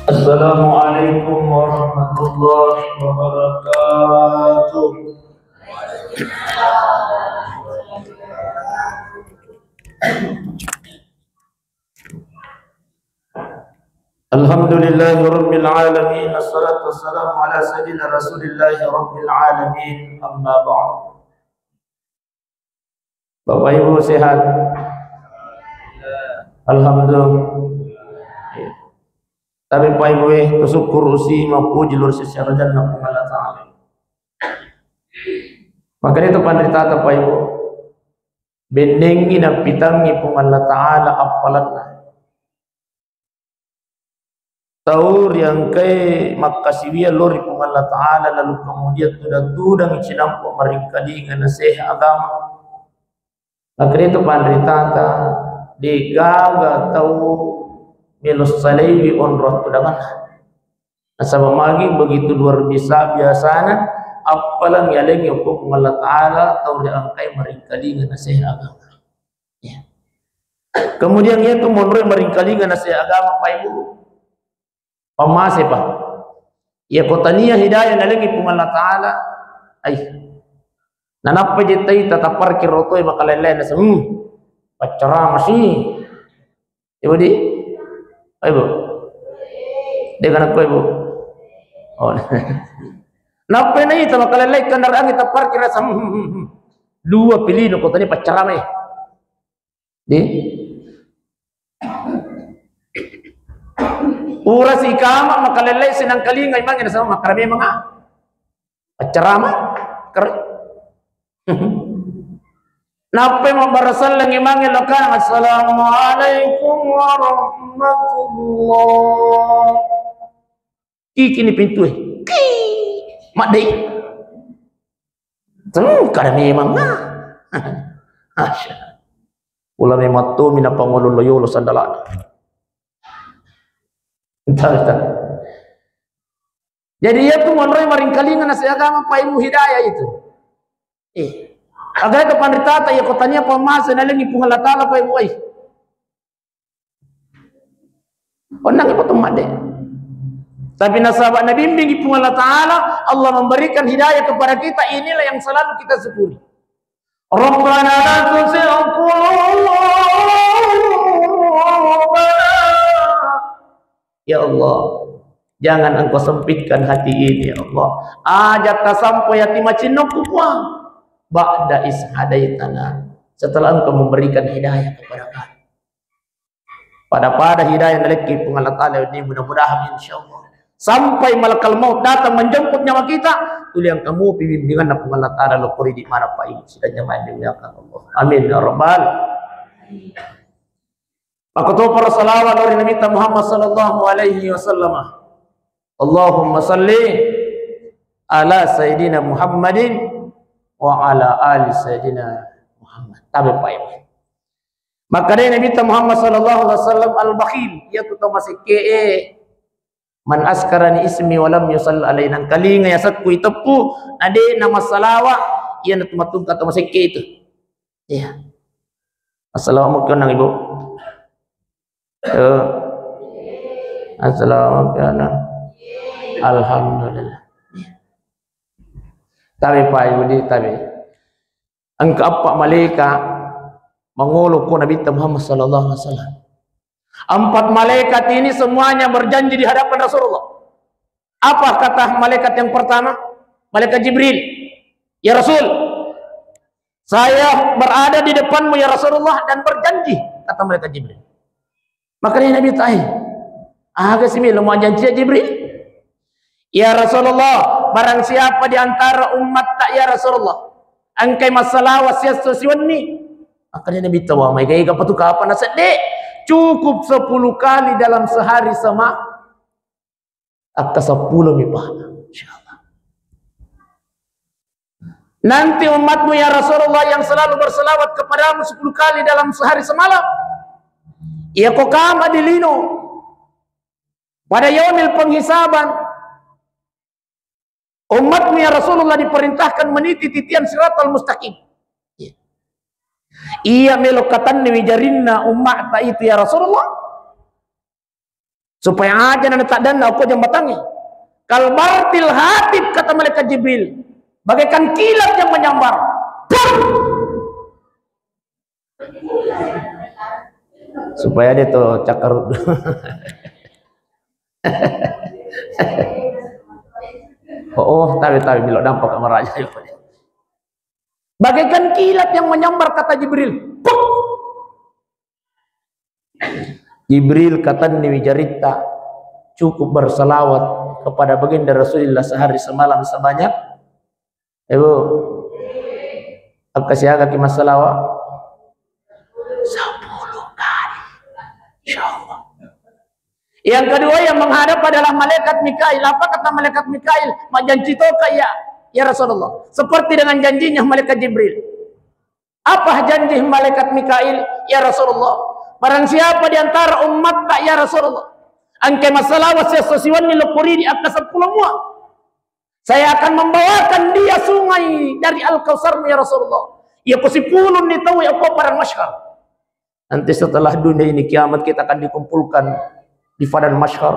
Assalamualaikum warahmatullahi wabarakatuh. Alhamdulillahi rabbil alamin. Assalatu wassalamu ala sayyidina rasulillahi rabbil alamin. Amma ba'd. Bapak Ibu sehat? Alhamdulillah. Tapi Pak Ibu bersyukur usi mampu jalur secara jannah Allah Ta'ala. Makanya itu pandita Pak Ibu bendengi na pitangi pung Allah Ta'ala apalatna taur yang kay makasiwiya lori pung Allah Ta'ala lalu kemudian tudang icinampo maringkalingan na seha agama. Makanya itu pandita digaga tau melos salaiwi onroh tudangan. Nasabah magi begitu luar biasanya apalang yaleng hukum Allah Ta'ala tahu diangkai meringkalingan nasihat agama. Ya. Kemudian itu monroy meringkalingan nasihat agama Pak Ibu. Pamase Pak. Ya kotania hidayah naleng hukum Allah Ta'ala. Ay. Nanapa jitai tetap parkir rotoy makalelena pacara masih. Ibu di Ibu, dia kan aku Ibu. Oh, napa ini itu makalelai kendaraan kita parkir rasa dua pilih kau tadi pacar ramai. Di uras ikama makalelai senang kali ngai mangin sama makarami mga pacar ramai. Napa membarasal lang imangin lakan assalamualaikum warahmatullah. Kini pintu mak dei. Kada memang na. Asya. Ulah memang tu mina pangolo loyo sandalan. Entah. Jadi ya tu monroy maringkalingan nasihat agama Pak Ibu hidayah itu. Agar itu pandita ya kotanya pemasa nalengi pung Allah Ta'ala Pak Ibu. Onang ibu tu made. Tapi nasabah Nabi bimbing pung Allah Ta'ala, Allah memberikan hidayah kepada kita, inilah yang selalu kita syukuri. Rabbana la tuzigh qulubana. Ya Allah, jangan Engkau sempitkan hati ini ya Allah. Ajak kasampo yatim cinok kupuang. Ba'da is hadaitana, setelah Engkau memberikan hidayah kepada kami. Pada hidayah naleki pung Allah Ta'ala ini mudah-mudahan insyaallah sampai malakal maut datang menjemput nyawa kita, tuli yang kamu bimbingan na pung Allah Ta'ala lokori di mana Pak Ibu sudah nyaman dimuliakan Allah. Amin ya rabbal. Maka tu para salawat dari Nabi Muhammad sallallahu alaihi wasallam. Allahumma salli ala sayyidina Muhammadin wa ala ali sayyidina Muhammad. Tabi Pak Ibu. Maka dari Nabi Muhammad sallallahu alaihi wasallam al-bakhil, yaitu masih man askarani ismi wa lam yusall alaina kalinga yasatku itepu ade nama salawat ia natumatung kata masih itu. Ya. Assalamualaikum nang Ibu. Assalamualaikum. Alhamdulillah. Tapi Pak Ibu di tabi. Ang keempat malaikat menguluk Nabi Muhammad sallallahu alaihi wasallam. Empat malaikat ini semuanya berjanji di hadapan Rasulullah. Apa kata malaikat yang pertama? Malaikat Jibril. Ya Rasul, saya berada di depanmu ya Rasulullah dan berjanji, kata malaikat Jibril. Makanya Nabi tanya, agak sini lemah janji ya Jibril. Ya Rasulullah, barang siapa di antara umat tak ya Rasulullah, angkai masalah wasiat sosiwani. Makanya Nabi tahu, mai gaya apa tu kapan asadek? Cukup 10 kali dalam sehari sama akta 10 mipah. Insyaallah. Nanti umatmu ya Rasulullah yang selalu berselawat kepadamu 10 kali dalam sehari semalam. Ia kokam adilino. Pada yaumil penghisaban umatmu ya Rasulullah diperintahkan meniti titian siratal mustaqim. Ia melokatan wijarinna umat itu ya Rasulullah Supaya aja nak tak dan aku jambatannya. Kal bartil hatib kata malaikat Jibril, bagaikan kilat yang menyambar. Supaya dia tuh cakar. Tapi bila nampak kamar aja. Bagaikan kilat yang menyambar kata Jibril. Jibril kata ni jarita cukup bersalawat kepada baginda Rasulullah sehari semalam sebanyak. Ibu, kasih agak kimas salawat 10 kali. Insyaallah. Yang kedua yang menghadap adalah malaikat Mikail. Apa kata malaikat Mikail? Mak janji toka ya Rasulullah. Seperti dengan janjinya malaikat Jibril. Apa janji malaikat Mikail? Ya Rasulullah. Barang siapa di antara umat tak ya Rasulullah, angke masalah wasesiwan nilokuri di atas 10 mua. Saya akan membawakan dia sungai dari Al-Kautsar ya Rasulullah. Ya kusipulun ni tahu ya apa parang masyhar. Nanti setelah dunia ini kiamat kita akan dikumpulkan di Padang Masyhar.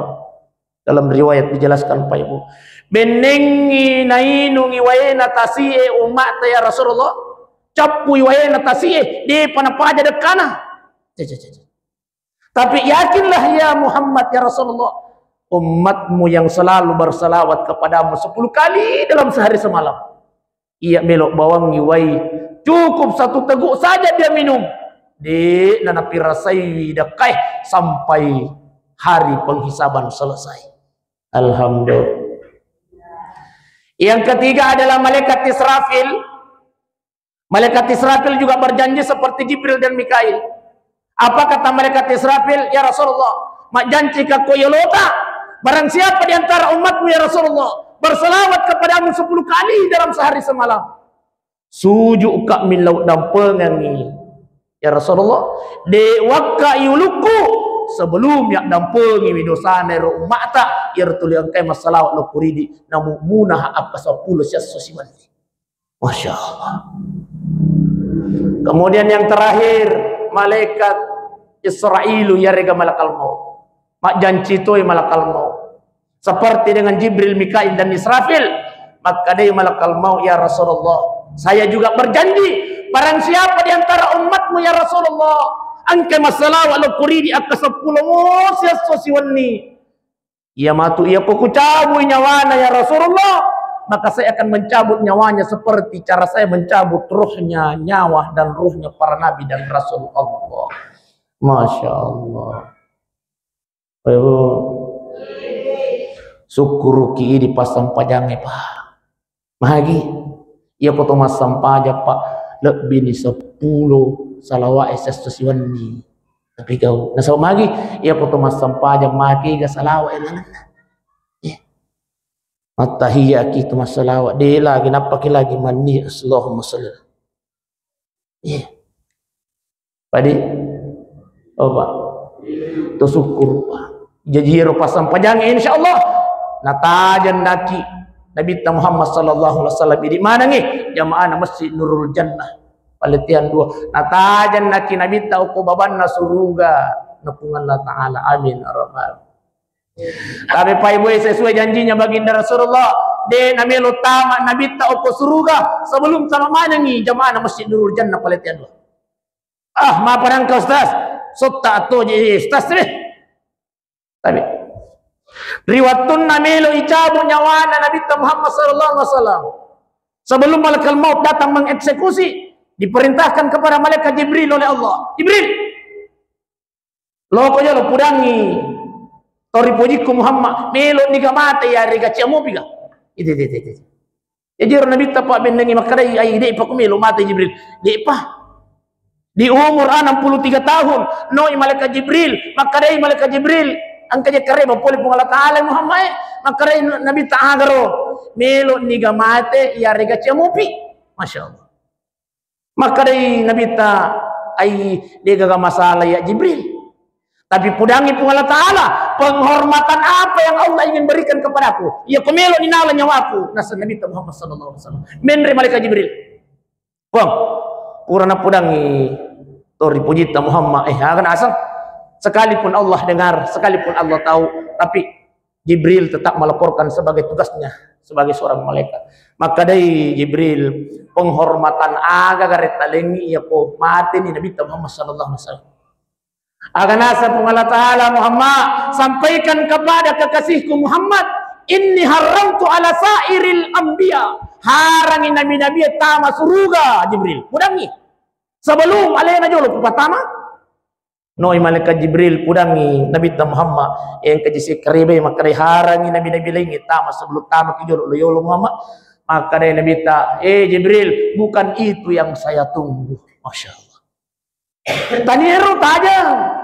Dalam riwayat dijelaskan Pak Ibu. Benengi nainungi wayena tasie umat ya Rasulullah. Capui wayena tasie di panapaja dekana. Tapi yakinlah ya Muhammad ya Rasulullah, umatmu yang selalu bersalawat kepadamu 10 kali dalam sehari semalam. Ia melok bawang ngiwai, cukup 1 teguk saja dia minum. Di nanapi rasai dekai sampai hari penghisaban selesai. Alhamdulillah. Yang ketiga adalah malaikat Israfil. Malaikat Israfil juga berjanji seperti Jibril dan Mikail. Apa kata malaikat Israfil? Ya Rasulullah, mak janji ka koyolota, barang siapa di antara umatmu ya Rasulullah berselawat kepadamu 10 kali dalam sehari semalam, sujuk kak min laut dan pengangi ya Rasulullah de wakka yuluku sebelum yak dan pengi widosane ro umat tak irtul yang kai masalawat lo kuridi namu munah apa 10 sosiwan. Masya Allah. Kemudian yang terakhir malaikat Israilu ya rega malakal maut. Mak janji toy malakal maut. Seperti dengan Jibril, Mikail dan Israfil, maka dia malakal maut ya Rasulullah. Saya juga berjanji, barang siapa di antara umatmu ya Rasulullah, angke masalah walau kuridi akka 10 mosias sosiwani. Ia matu ia puku cabui nyawana ya Rasulullah, maka saya akan mencabut nyawanya seperti cara saya mencabut ruhnya, nyawa dan ruhnya para nabi dan rasul Allah. Masya Allah. Syukur ki di pasang pajangnya Pak. Mahagi, ia koto masang pajak Pak. Lebih ni 10 salawat esas tusiwan ni. Tapi kau, nasa magi, ia koto masang pajak magi ga salawat elan. Matahiyya kita masalawat dia lagi napa lagi mani Allahumma salli. Padi Pak. Tu syukur Pak. Jadi pasang pajang insyaallah natajan naki Nabi Muhammad sallallahu alaihi wasallam di mana ni jamaah Masjid Nurul Jannah paletian 2 natajan naki Nabi tau ko babanna suruga napungan Allah taala amin rabbal. Tapi Pak Ibu sesuai janjinya baginda Rasulullah de namelo tama Nabi tau ko suruga sebelum sama mana ni jamaah Masjid Nurul Jannah paletian 2. Ma parang ka ustaz sotta to je ustaz ni. Tapi riwatun namelo icabu nyawana Nabi Muhammad sallallahu alaihi wasallam sebelum malaikat maut datang mengeksekusi diperintahkan kepada malaikat Jibril oleh Allah. Jibril lo ko lo pudangi tori pojiku Muhammad melo ni ga mata ya rega ciamu piga ite jadi Nabi tapak bendengi makadai ai de pa ko melo mata Jibril de pa di umur 63 tahun noi malaikat Jibril makadai malaikat Jibril angkanya kare bapoli pung Allah taala Muhammad makare Nabi taagaro melo ni ga mate ya rega ciamu pi masyaallah makadai Nabi ta ai de ga masalah ya Jibril. Tapi pudangi pun Allah Ta'ala penghormatan apa yang Allah ingin berikan kepadaku. Ya kemelo ninala nyawaku. Nasa Nabi Muhammad sallallahu alaihi wasallam. Menre malaikat Jibril. Bang, purana pudangi tori pujita Muhammad akan asal Sekalipun Allah dengar, sekalipun Allah tahu, tapi Jibril tetap melaporkan sebagai tugasnya sebagai seorang malaikat. Maka dari Jibril penghormatan aga garet talengi ya ko mati ni Nabi Muhammad sallallahu alaihi wasallam. Aga nasa Allah Ta'ala Muhammad sampaikan kepada kekasihku Muhammad, inni haramtu ala sairil anbiya, harangi nabi-nabi tama suruga. Jibril pudangi sebelum alena jolo pertama noi malaikat Jibril pudangi Nabi Muhammad yang kejisi keribe makare harangi nabi-nabi lain tama sebelum tama kijolo yolo Muhammad. Maka dari Nabi Jibril, bukan itu yang saya tunggu. Masya Allah. Tanyeru tajam.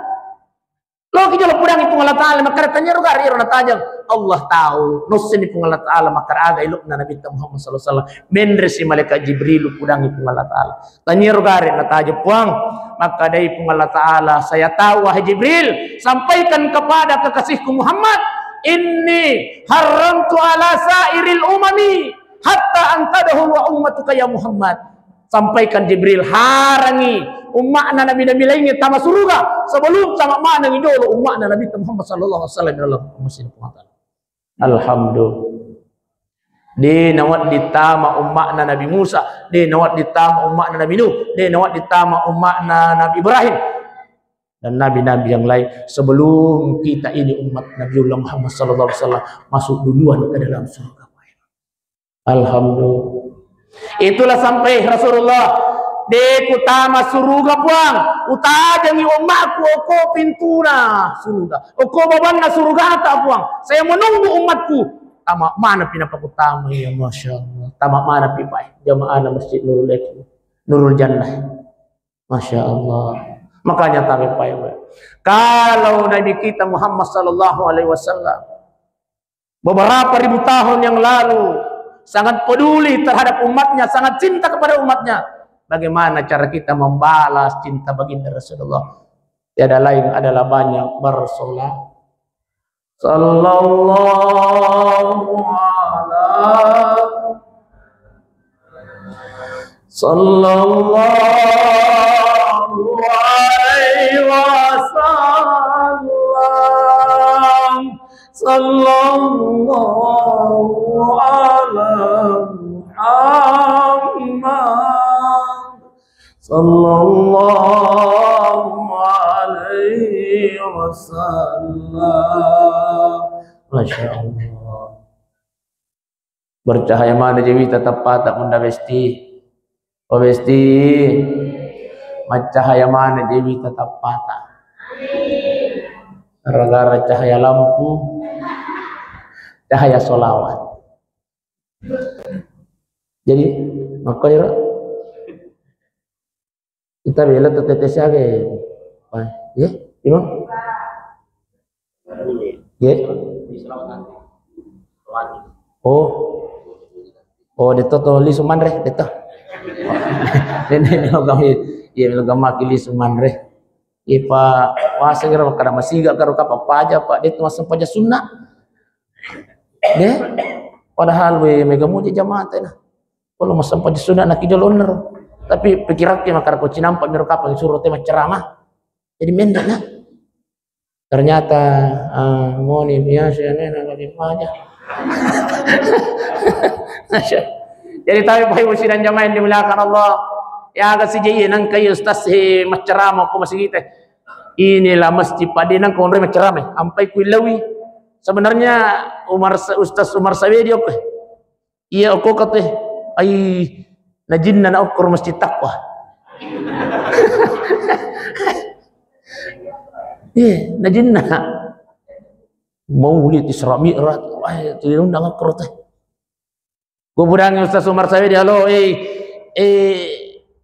Lo kijolo pudang itu Allah Ta'ala makare tanyeru gari na tajam. Allah tahu nusin itu Allah Ta'ala makare aga iluk na Nabi Muhammad sallallahu alaihi wasallam menresi malaikat Jibril pudang itu Allah Ta'ala. Tanyeru gari na tajam puang. Maka dari Allah Ta'ala saya tahu wahai Jibril, sampaikan kepada kekasihku Muhammad, inni haramtu ala sairil umami hatta antadahu wa ummatuka ya Muhammad. Sampaikan Jibril, harangi umatna nabi-nabi lainnya tama surga sebelum sama mana ngidolo umatna Nabi Muhammad sallallahu alaihi wasallam dalam mesin pengatakan. Alhamdulillah. Di nawat ditama umatna Nabi Musa, di nawat ditama umatna Nabi Nuh, di nawat ditama umatna Nabi Ibrahim dan nabi-nabi yang lain sebelum kita ini umat Nabiullah Muhammad sallallahu alaihi wasallam masuk duluan ke dalam surga. Alhamdulillah. Itulah sampai Rasulullah de kutama suruga puang utajangi umatku oko pintuna surga oko babanna surga ta puang saya menunggu umatku tama mana pinapakutama ya Masya Allah tama mana pipai jamaah masjid Nurul Jannah Masya Allah. Makanya tabi pai kalau Nabi kita Muhammad sallallahu alaihi wasallam beberapa ribu tahun yang lalu sangat peduli terhadap umatnya, sangat cinta kepada umatnya. Bagaimana cara kita membalas cinta baginda Rasulullah? Tiada lain adalah banyak bersolat. Sallallahu alaihi wasallam. Sallallahu ala Muhammad sallallahu alaihi wasallam. Masya Allah. Bercahaya mana Dewi tetap patah bunda besti. Oh besti, cahaya mana Dewi tetap patah. Gara-gara cahaya lampu, cahaya solawat. Jadi makanya kita bela tetes aja, ya, imam, ya, oh, deto to li sumanre, deto, ini logam makili sumanre. Ipa wasa gara kada masiga karo kapa paja pak itu masam paja sunnah deh padahal we megamu jamaah teh kalau masam paja sunnah nak kijoloner tapi pikirannya makar ko cinampa miro kapang suruh teh ceramah jadi mendek nah ternyata moni biasa nena lagi paja jadi tapi pai musidan jamaah yang dimuliakan Allah ya agak sejauh nang kayu ustaz macerama ko masih kita inilah masjid padinan ko ndre macerama ampai kuilawi sebenarnya Ustaz Umar Sawedi oke iya oke kate ai najinna na okur masjid takwa najinna maulid Isra Mi'raj wah diundang okur teh gua budang Ustaz Umar Sawedi halo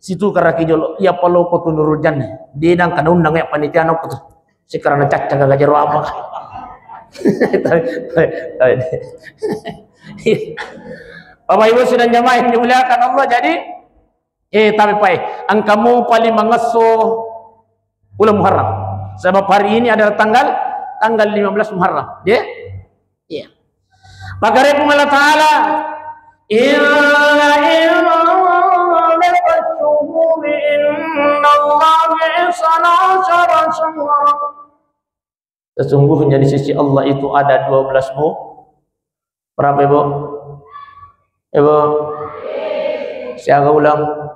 situ karena kijolo ya palo ko Nurul Jannah dinang kana undang ya panitia no ko sekarang caca kagak jero apa Bapak Ibu sudah jamaah yang dimuliakan Allah jadi tapi pai angkamu paling mengeso bulan Muharram sebab hari ini adalah tanggal 15 Muharram ya iya maka Allah Ta'ala إن الله 12 شهرا Sesungguhnya di sisi Allah itu ada 12 bu. Berapa ibu? Ibu? Siapa ulang?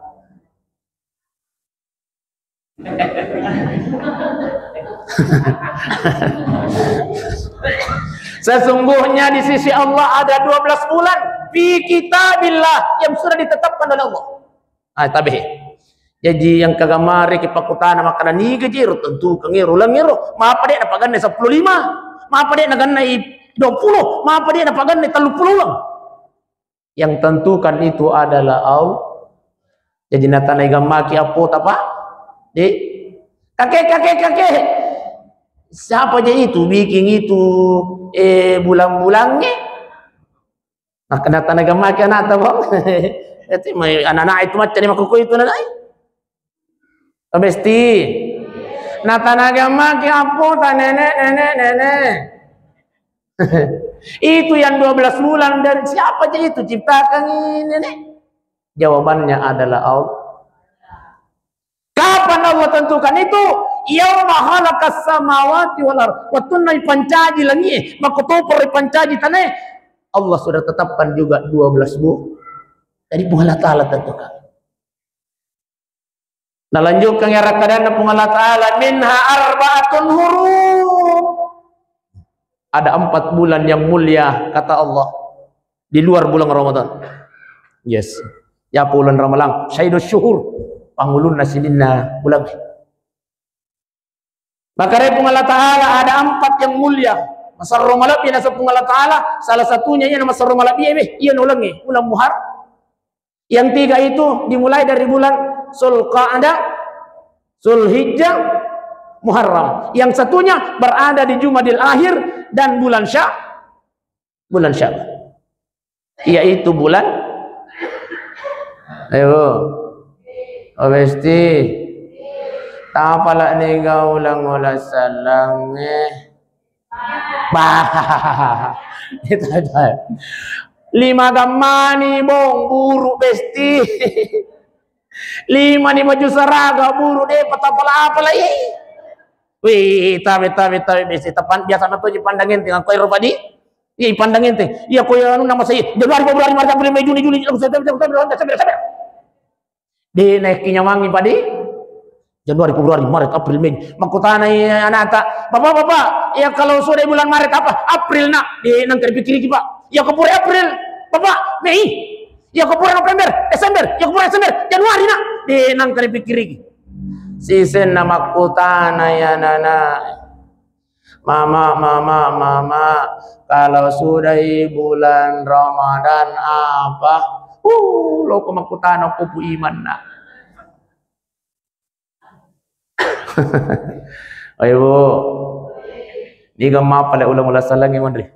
Sesungguhnya di sisi Allah ada 12 bulan fi kitabillah yang sudah ditetapkan oleh Allah. Tabi. Jadi yang kagamari kipakutana makanan ni gajiro tentu kangiru langiru. Maapa dia napagan ni 15, maapa dia nagan na 20, maapa dia napagan ni 30 lang. Yang tentukan itu adalah Allah. Jadi natanay gamaki apo apa? Di kakek. Siapa aja itu bikin itu bulan-bulannya? Nah kena tanah gamaki anak bang. Itu anak-anak itu macam ni makuku itu nanai. Mesti. Nah tanah gamaki apa? Nenek. Itu yang 12 bulan dan siapa aja itu ciptakan ini nih? Jawabannya adalah Allah. Kapan Allah tentukan itu? Yauma khalaqas samawati wal ardh. Waktu nai pancaji langit, makutupur pancaji tanah. Allah sudah tetapkan juga 12 bu. Jadi Allah Ta'ala tentukan. Nah lanjutkan ya rakadana Allah Ta'ala minha arba'atun hurum. Ada 4 bulan yang mulia kata Allah di luar bulan Ramadan. Yes. Ya bulan Ramadan, Syahidus Syuhur, pangulun nasidina bulan. Maka Allah Ta'ala ada 4 yang mulia. Masarru malabi nasa Allah Ta'ala, salah satunya ia nama masarru malabi ia nulangi, bulan Muharram. Yang 3 itu dimulai dari bulan Zulqa'dah, Zulhijjah, Muharram. Yang satunya berada di Jumadil Akhir dan bulan Sya'ban. Yaitu bulan ayo obesti tapala ni gaulang wala salang itu aja 5 gamani bong buru besti 5 ni baju saraga buru deh patapala apa lagi wih tabe besti tepan biasa na to pandangin tinggal koy rupadi iya pandangin ting iya koy anu nama saya Januari Februari Maret April Mei Juni Juli Agustus di naikinya wangi padi Januari Februari Maret April Mei makutana anata bapak ya kalau sudah bulan Maret apa April nak di nang pikir pak ya kepure April bapak Mei ya kepure November Desember ya kepure Desember Januari nak di nang pikir sisen na makutana ya nana mama kalau sudah bulan Ramadan apa lo kemakutana kupu iman na. Ayo bu, ni gamma pala ulang salang yang mandri.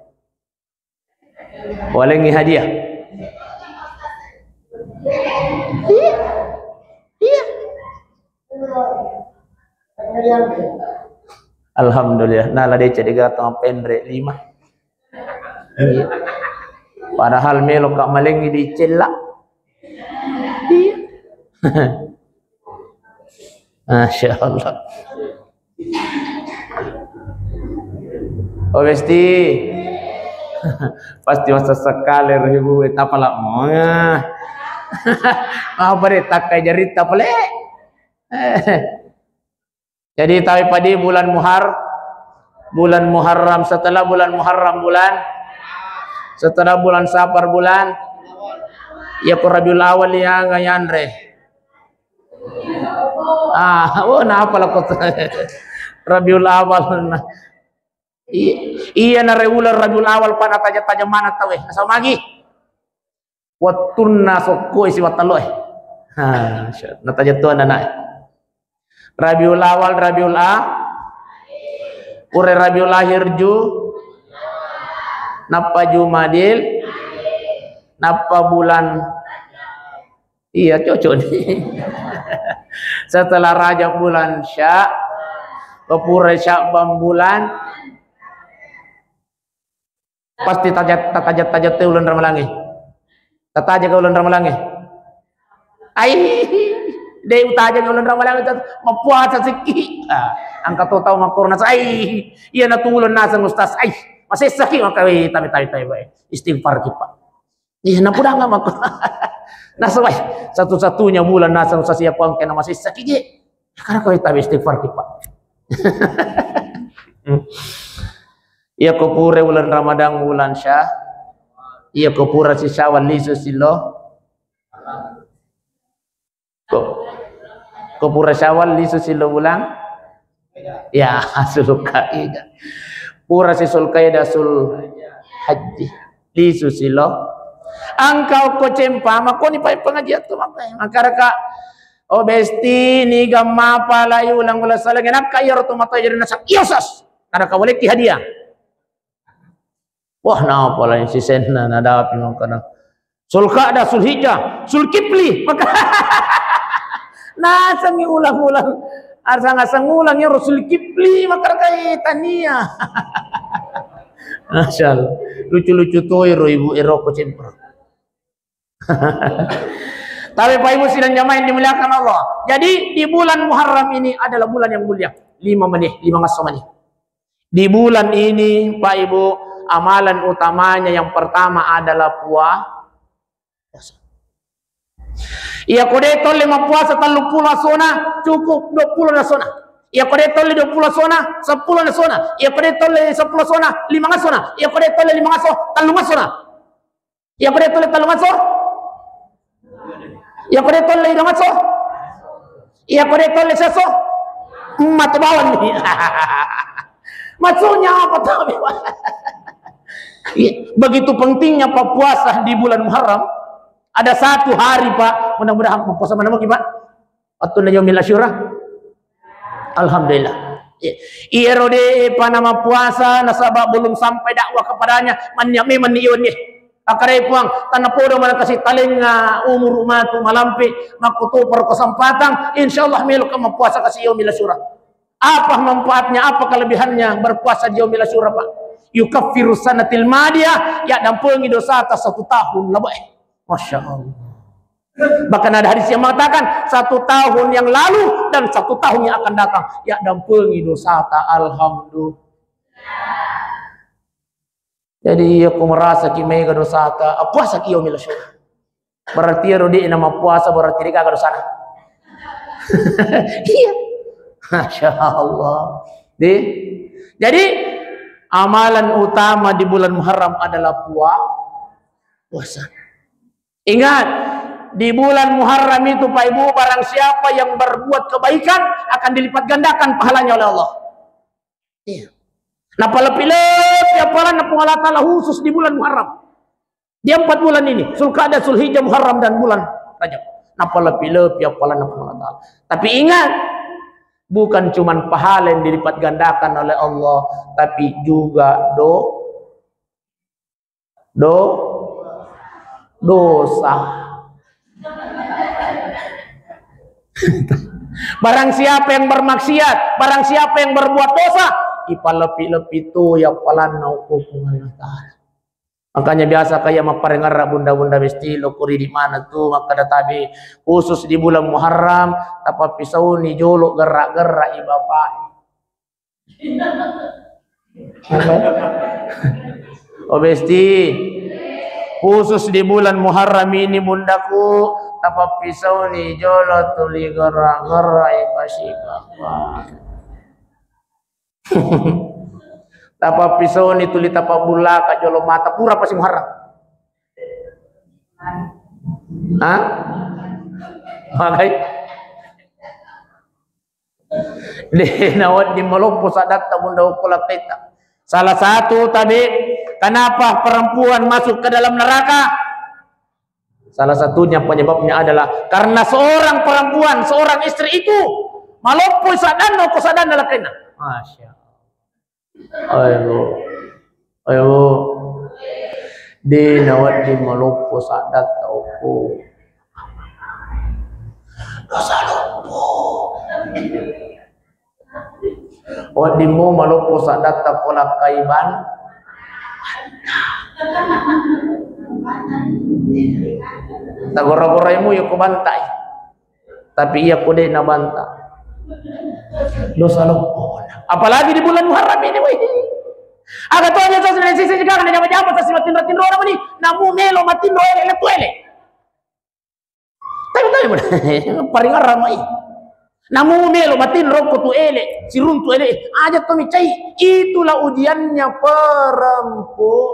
Walengi hadiah. Iya. Alhamdulillah. Nah lah dia jadi gatong pendre 5. Iya. Padahal melo kak malengi di celak. Iya. Masya Allah. Oh pasti masa sekali ribu etapa lah. Apa deh tak kayak jarita pole. Jadi tahu padi bulan Muharram setelah bulan Muharram setelah bulan Safar bulan ya Rabiul Awal ya ngayandre apa lah kota Rabiul Awal iya na regular Rabiul Awal pan ataja mana tahu sama lagi watunna sokko isi wataloy nataja tuan anak Rabiul Awal Rabiul Ure Rabiul Akhir napa Jumadil napa bulan iya cocok nih setelah Rajab bulan kepure Sya'ban bulan pasti tajat ulan ramalangi tataja ke ulan ramalangi Dei utaja ng ulan Ramadan ito mapuasa siki. Ang katotaw makornas ay iya natulon nasa ustas ay masisaki makawi tabi-tabi ba. Istighfar kita. Iya na pula nga mako. Nasa bay satu-satunya bulan nasa ustas siya ko ang kena masisaki ge. Karena kau tabi istighfar kita. Iya kopure bulan Ramadan bulan Syah. Iya kopura si Syawal lisu silo. Kopura Syawal lisu silo bulan. Ya, sulkaidah. Pura si sulkaidah sul haji lisu silo. Angkau ko cempa mako ni pai pengajian tu makaraka. Oh besti ni gamma pala ulang ulang salang enak kaya roto mata jadi nasak iosas karena kau boleh hadiah. Wah na pala si senna nadapi mangkana. Sulqa'dah sulhijjah sulkipli maka nah sangi ulang-ulang asang-asang ulang ya Rasul Kipli maka kaya tania. Masyaallah lucu-lucu toiro ibu eroko cempro. Tapi Pak Ibu sidang jamaah yang dimuliakan Allah. Jadi di bulan Muharram ini adalah bulan yang mulia. 5 ngaso menit. Di bulan ini Pak Ibu amalan utamanya yang pertama adalah puasa. Iya kode tolle puasa 30 sona cukup 20 sona. Iya kode tolle 20 sona 10 sona. Iya kode tolle 10 sona 5 sona. Iya kode tolle 5 ngaso 3 sona. Iya kode tolle 3 ngaso. Iya kode tolle 5 ngaso. Iya kode tolle seso. Matabawan ni. Maksudnya apa tahu? Begitu pentingnya Pak puasa di bulan Muharram. Ada satu hari Pak, mudah-mudahan puasa mana mau Pak? Atau na yaumil asyura? Alhamdulillah. Iya rode panama puasa nasabah belum sampai dakwah kepadanya manyame maniyon ni. Akaray puang tanah podo mana kasih talenga umur umatu malampi makutu per kesempatan insyaallah melu kamu puasa kasih yaumil asyura. Apa manfaatnya, apa kelebihannya berpuasa di yaumil asyura Pak? Yukaffiru sanatil madiyah, ya dampungi dosa atas 1 tahun lebih. Masya Allah. Bahkan ada hadis yang mengatakan 1 tahun yang lalu dan 1 tahun yang akan datang. Ya dampungi dosa ta alhamdulillah. Jadi aku merasa kimega dosa ta puasa ki yaumil asyura. Berarti rodi nama puasa berarti ka dosa. Iya. Masya Allah. Jadi amalan utama di bulan Muharram adalah puasa. Ingat, di bulan Muharram itu Pak Ibu, barang siapa yang berbuat kebaikan akan dilipat gandakan pahalanya oleh Allah. Iya. Nah, palapilep ya pala na Allah Ta'ala khusus di bulan Muharram. Di 4 bulan ini, Zulqa'dah, Zulhijjah, Muharram dan bulan Rajab. Nah, palapilep ya pala na Allah Ta'ala. Tapi ingat, bukan cuma pahala yang dilipat gandakan oleh Allah, tapi juga dosa. Barang siapa yang bermaksiat, barang siapa yang berbuat dosa, ipalepi-lepi itu ya palan hukum Allah Ta'ala. Makanya biasa kayak maparengar bunda-bunda besti lokuri di mana tuh maka databi khusus di bulan Muharram tapa pisau ni jolok gerak-gerak i bapak. Oh besti khusus di bulan Muharram ini bundaku tapa pisau ni jolok tuli gerak-gerak i kasih bapak. Tapa pisau ni tuli tapa bula ka jolo mata pura pasi Muharram. Hah? Makai. Di nawat di melompo sadat bunda ukola peta. Salah satu tadi kenapa perempuan masuk ke dalam neraka? Salah satunya penyebabnya adalah karena seorang perempuan, seorang istri itu malompo sadano ko sadana lakena. Masya ayo di nawat di malumpo sadat tauku dosa lumpo di mo malumpo sadat tapola kaiban tagora-goraimu yuk bantai Tapi ia kode na bantah. Dosa lopon. Apalagi di bulan Muharram ini, wih. Agak tuh aja saya sisi juga kan jama-jama sa matin roh naman ni. Namu melo matin roh ele tuele. Tapi paring ramai. Namu melo matin roh ko tu ele, sirun tu ele. Aja to micai. Itulah ujiannya perempuan.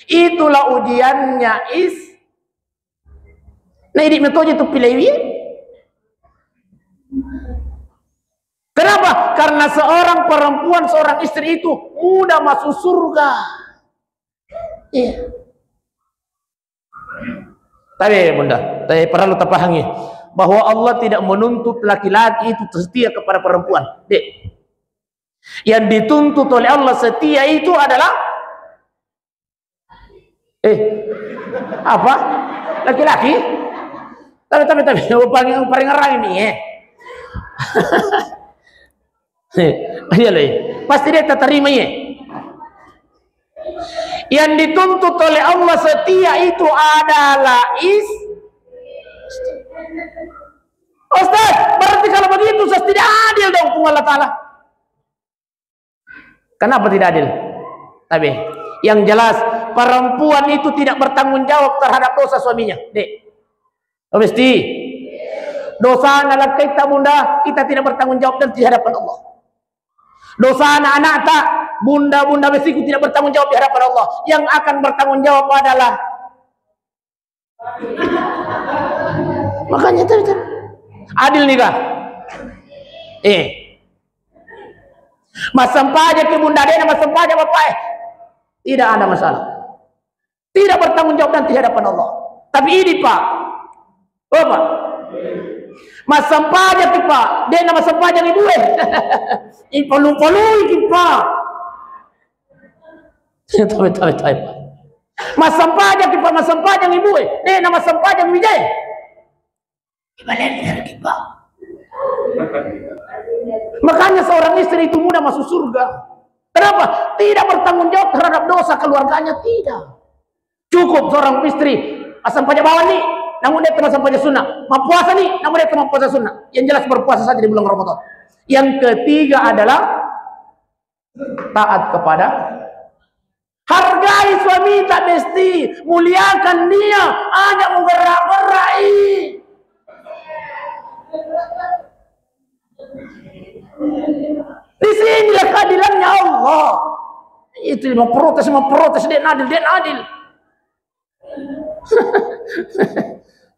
Itulah ujiannya Nah ini metode itu pilih. Kenapa? Karena seorang perempuan, seorang istri itu mudah masuk surga. Iya. Tapi bunda, perlu terpahami bahwa Allah tidak menuntut laki-laki itu setia kepada perempuan. Dek. Yang dituntut oleh Allah setia itu adalah apa? Laki-laki? Tapi paling ngerang ini pasti dia terima ya. Yang dituntut oleh Allah setia itu adalah Ustaz, berarti kalau begitu Ustaz tidak adil dong hukum Allah Ta'ala. Kenapa tidak adil? Tapi yang jelas perempuan itu tidak bertanggung jawab terhadap dosa suaminya. Dek, mesti dosa anak kita bunda, kita tidak bertanggung jawab dan di hadapan Allah. Dosa anak-anak tak, bunda-bunda besiku tidak bertanggung jawab di hadapan Allah. Yang akan bertanggung jawab adalah makanya itu adil nih kak. Mas sampah ke bunda dia, mas sampah aja bapak. Tidak ada masalah. Tidak bertanggung jawab nanti hadapan Allah. Tapi ini pak, bapak, mas sampah aja pak, dia nama sampah aja ibu Ipalu-palu iki pak. Tapi. Mas sampah aja pak, mas sampah aja ibu dia nama sampah aja bijay. Ibalen lagi pak. Makanya seorang istri itu mudah masuk surga. Kenapa? Tidak bertanggung jawab terhadap dosa keluarganya, tidak. Cukup seorang istri asam pajak bawah nih, namun dia asam pajak sunnah. Mau puasa nih, namun dia mau puasa sunnah. Yang jelas berpuasa saja di bulan Ramadan. Yang ketiga adalah taat kepada, hargai suami tak mesti, muliakan dia, ajak menggerak-gerai. Di sinilah keadilannya Allah. Itu mau protes dia adil.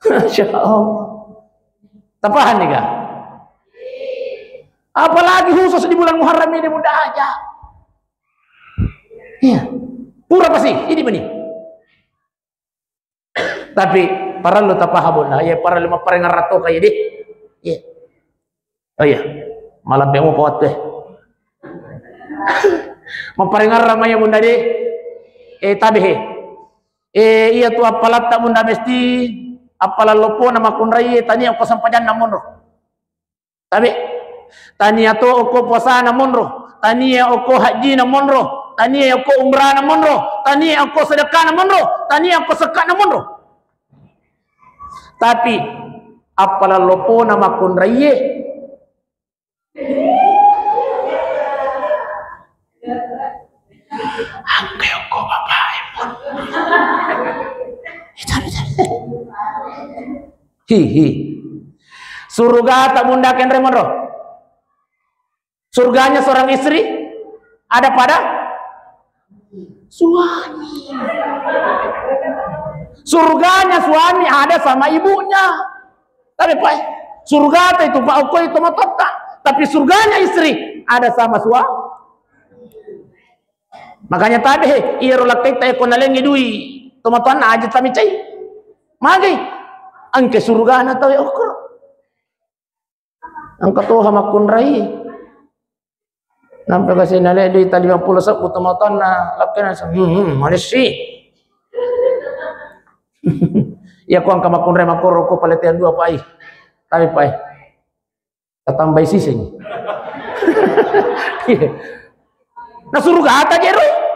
Masya Allah. Tepahan nih kak. Apalagi khusus di bulan Muharram ini mudah aja. Iya. Pura pasti ini benih. Tapi para lu tapaham lah ya, para lima parengan rato kayak deh. Iya. Oh iya. Malam pemu pot deh. Mamparengar ramai bunda deh. Tabehe. Iya tu apalat tak bunda mesti apalah lopo nama kunrai tani aku sampajan namun roh. Tabe. Tani tu aku puasa namun roh. Tani aku haji namun roh. Tani aku umrah namun roh. Tani aku sedekah namun roh. Tani aku sekat namun roh. Tapi apalah lopo nama kunrai angke ko bapak surga tak bunda ken remon roh. Surganya seorang istri ada pada suami. Surganya suami ada sama ibunya. Tapi pak, surga itu pak aku itu matota. Tapi surganya istri ada sama suami. Makanya tadi iya rolak kita ekonalengi dui tomatuan aja kami cai magi angke surga na tahu okur angka tuh hamakun rai nampak kasih nale dui tadi 50 sak tomatuan na lakena malesi ya ku angka makun rai makor ko paletian dua pai tapi pai tambah sising nah surga ada jeru.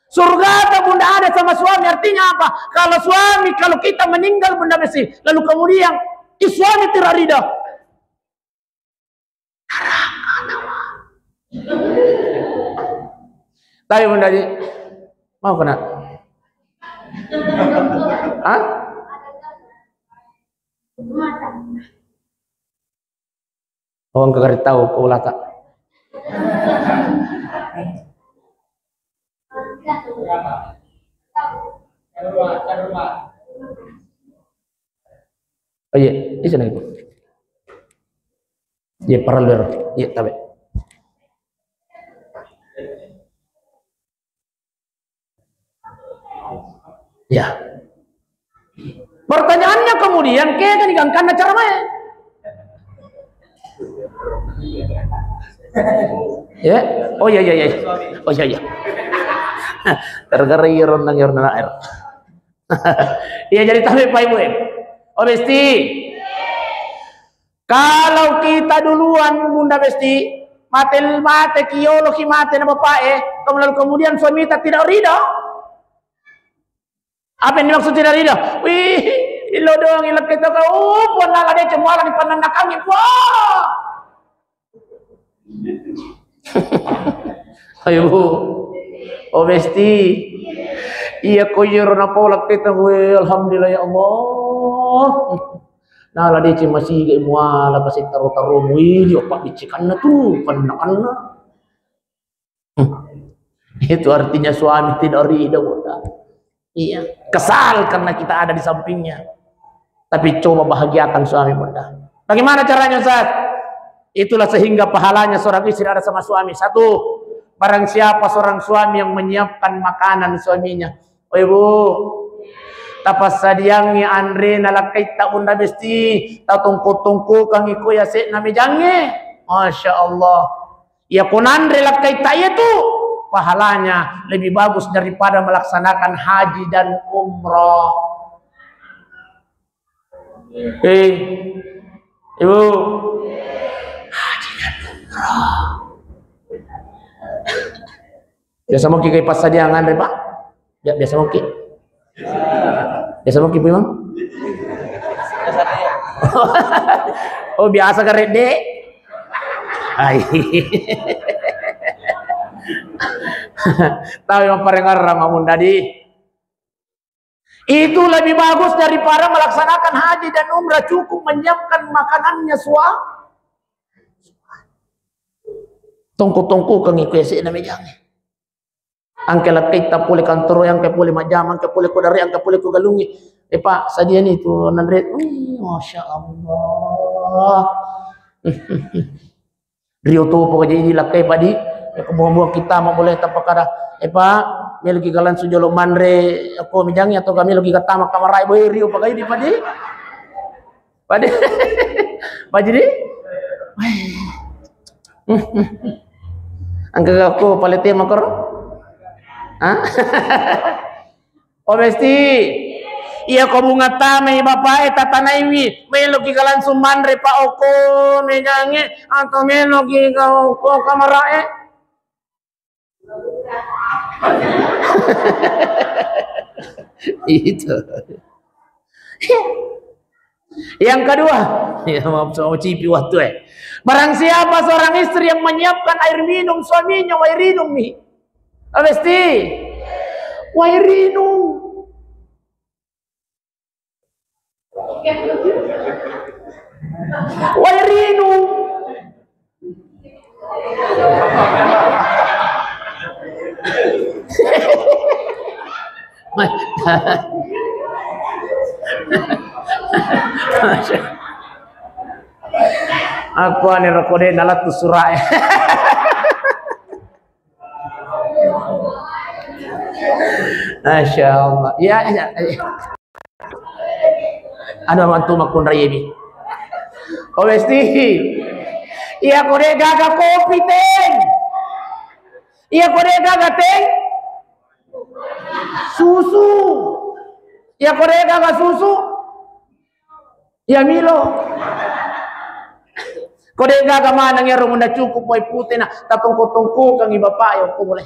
Surga atau bunda ada sama suami artinya apa? Kalau suami, kalau kita meninggal bunda mesti, lalu kemudian Iswani tirarida. Tapi bunda di mau kena? Hah? Orang kagak tahu kau lata. Oh iya, ini sana itu. Iya paralel, iya tabe. Ya. Pertanyaannya kemudian, kayak kan digangkan cara mana? Ya, oh iya. Oh iya. Gara-gara iron air. Iya jadi tabe Pak Ibu. Oh Besti. Kalau kita duluan Bunda Besti, mate kiologi mate na bapak kemudian suami kita tidak ridho. Apa yang dimaksud tidak ridho? Wih, ilo doang ilak kita kau pun lah dia cemala di pandangan kami. Wah. Ayo Bu. Oh Besti. Iya koyor na polak kita we alhamdulillah ya Allah. Nah lah dia masih gak muala kasih taruh wih opak dicikan na tuh pandangan. Itu artinya suami tidak ridho Bunda. Iya, kesal karena kita ada di sampingnya. Tapi coba bahagiakan suami Bunda. Bagaimana caranya Ustaz? Itulah sehingga pahalanya seorang istri ada sama suami. Satu, barang siapa seorang suami yang menyiapkan makanan suaminya. Oh Ibu, tapas sadiangi Andre nalakai tak Bunda Besti, tak tungku kang iku ya sek nami jange. Masya Allah. Ya kun Andre lakai tak itu pahalanya lebih bagus daripada melaksanakan haji dan umroh. Ibu, haji dan umroh. Biasa mau kikai pas saja Andre Pak? Ya, biasa mau ki. Biasa mau ki Bang? Oh biasa karet dek. Ai. Tahu yang paling ngarang Bunda di. Itu lebih bagus daripada melaksanakan haji dan umrah, cukup menyiapkan makanannya tongku kang ikuesi namanya. Angke kita boleh kantor yang ke boleh majam, angke boleh kodari, angke boleh kogalungi. Pak, sadia nih tuh nandret. Masya Allah. Rio tuh pokoknya ini lakai padi. Kemudian kita mau boleh tapakara. Pak, melagi galan sujolo manre aku mijangi atau kami lagi kata makarai boy Rio pakai di padi. Padi. Padi di. Angke aku palete makar. Oh Besti, iya kau bunga tame bapak tatanaiwi melogi kalan sumandre pak oko menyange atau melogi kau kamarae. Itu. Yang kedua, ya maaf sama cipi waktu barang siapa seorang istri yang menyiapkan air minum suaminya air minum nih. Besti, wairinu. Wairinu. Aku ane rekode nalat surah. Masya Allah. Ya. Ada mantu makun rayebi. Oh Besti. Iya kode gaga kopi teng. Iya kode gaga teng. Susu. Iya kode gaga susu. Ya Milo. Kode gaga mana ngero munda cukup boy putih na tatungku kang bapak yo ko boleh.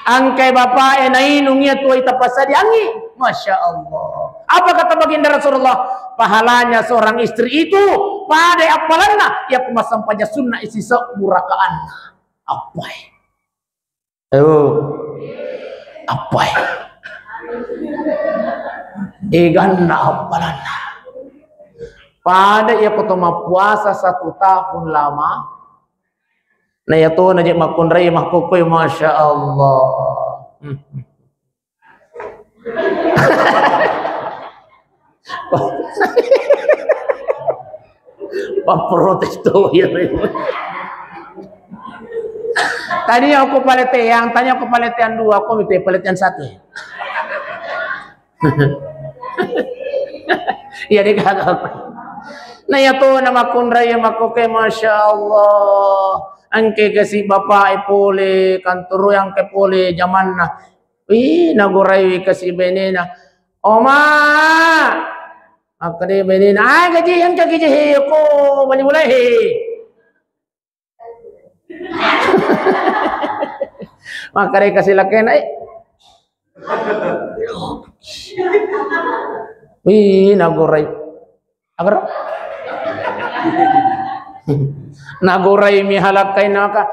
Angkai bapak nainung ya tuai tapasadi angi. Masya Allah. Apa kata baginda Rasulullah? Pahalanya seorang istri itu pada apalanna ya kumasam paja sunnah isi murakaan. Apa? Apa? Ganna apalanna. Pada ia kutoma puasa 1 tahun lama. Nah ya tuh najik makun rai mahkukoy masya Allah. Pak protes tuh ya. Tadi aku paletian, tanya aku paletian 2, aku minta paletian 1. Iya dikagak. Nah ya tuh nama kunraya makoke masya Allah. Angke kasih bapak ipole kanturu yang kepole zaman na. Nagurai kasih benena. Oma, akade benena. Gaji yang kaki jehe ko bali mulai. Makare kasih laken ay. Nagurai. Agar nagurai mi halakai naka.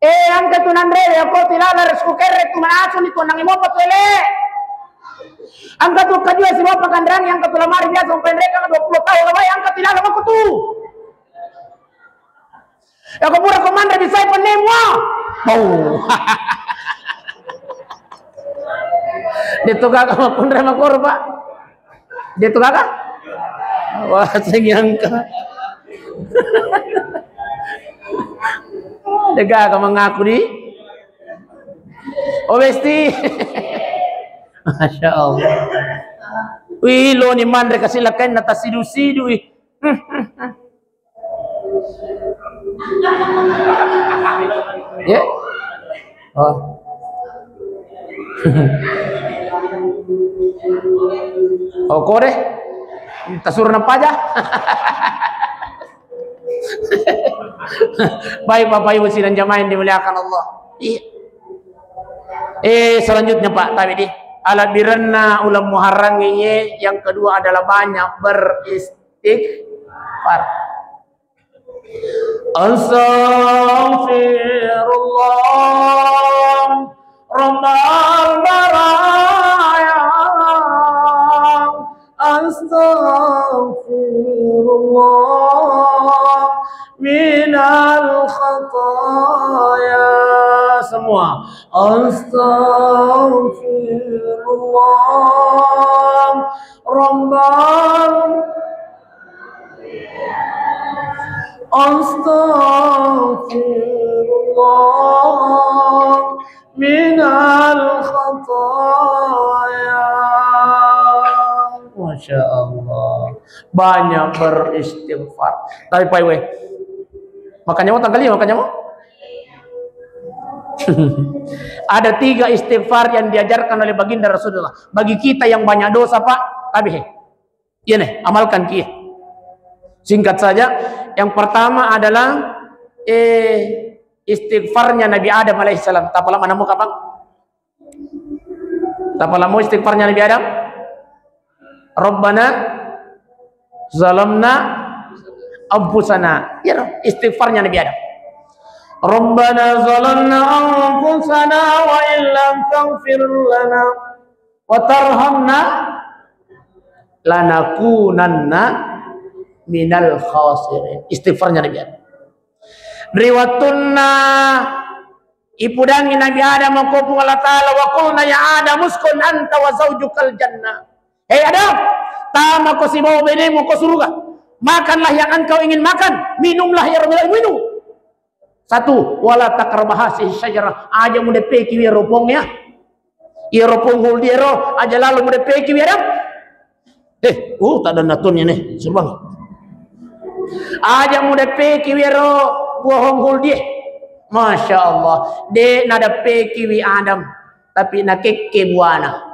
Angka tunandre ako tilala resku kere tu manaso ni tunang imo patele. Angka tu kajua si bapak kandrang yang ketulamari biasa pendek kan 20 tahun lebay angka tilala mo tu. Ako pura komanda di saya penemwa. Dito kakak makundra makorba. Dito kakak. Wah, senyangka. Dega ka mengaku di. Oh besti. Masya Allah. Wih lo ni mandre kasih lakan nata sidu-sidu. Ya. Oh. Oh kore. Tasur napa aja. Baik Bapak Ibu sidang jamaah yang dimuliakan Allah. Selanjutnya Pak Tabidi, alat biranna ulam muharranginya yang kedua adalah banyak beristighfar. Astaghfirullah Rabbal baraya. Astaghfirullah minal khataya. Semua astaghfirullah rabbal astaghfirullah minal khataya. Masya Allah, banyak beristighfar. Tapi Pak Iwe, makanya mau tanggal 5 makanya mau. Ada 3 istighfar yang diajarkan oleh baginda Rasulullah. Bagi kita yang banyak dosa Pak, tapi iya nih, amalkan kia. Singkat saja, yang pertama adalah istighfarnya Nabi Adam alaihissalam. Tak lama namu kapan? Tak lama istighfarnya Nabi Adam. Rabbana zalamna anfusana. Ya, istighfarnya Nabi Adam. Rabbana zalamna anfusana wa illam taghfir lana wa tarhamna lanakunanna minal khasirin. Istighfarnya Nabi Adam. Riwatunna ipudangi Nabi Adam mengkopung Allah Ta'ala wa qulna ya Adam uskun anta wa zawjukal jannah. Hei Adam, tama ko si bawa benemu ko surga. Makanlah yang engkau ingin makan, minumlah ya Rabbil minum. 1, wala takrabah si syajarah. Aja mude peki wi ropongnya. Ia ropong hul diero aja lalu mude peki wi Adam. Tak ada natunnya nih, subang. Aja mude peki wi ro buahong hul dia. Masya Allah, de nada peki wi Adam, tapi na kekke buana.